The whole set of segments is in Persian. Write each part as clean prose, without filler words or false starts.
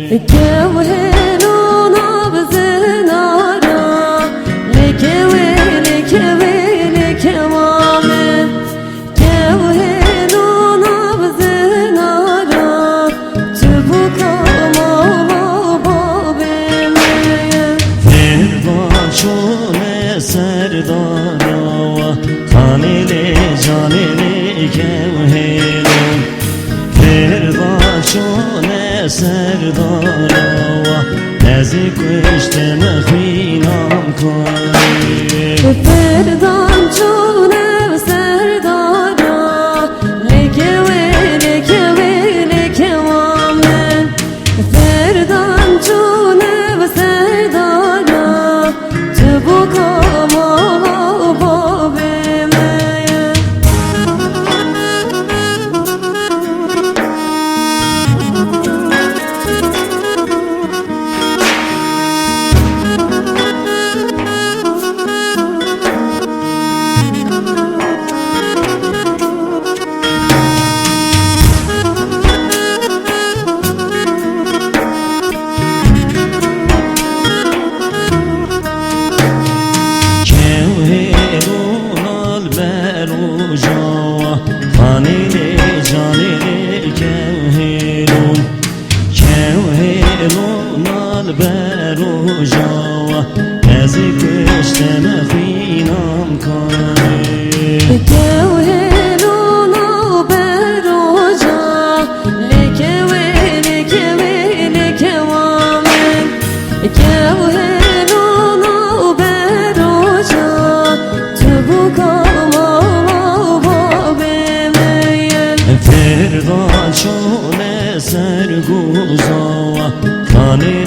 كوهلون بزنارا لكوي لكوي لكوامن كوهلون بزنارا تبوكا ماما بابم فربان شونه سردارا خانه جانه كوهلون فربان شونه سردارا نزی کشتم خوینم کنی فردان چونه سردارا لکوی لکوی لکوامن فردان چونه سردارا تبوکا ماما بابم برو جوا نزی کشتم خوینم کنی كوهلون بروجا لكوي لكوي لكوامن كوهلون بروجا تبوكا ماما بابم فرقان شونه سرگوزا خانه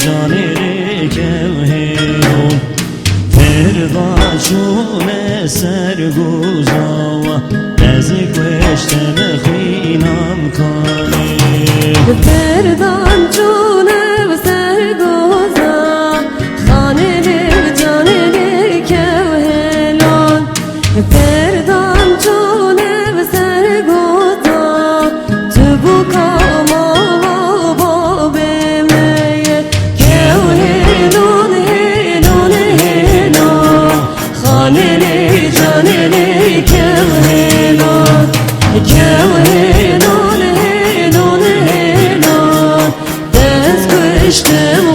جانه کوهلون فرقان شونه سرگوزا نزی کشتم خوینم کنی فردان چونه سرگوزا خانه جانه کوهلون فردان چونه سرگوزا تبوکا ماما بابم کوهلون هلون هلون خانه جانه کوهلون كوهلون هلون هلون دست کشتم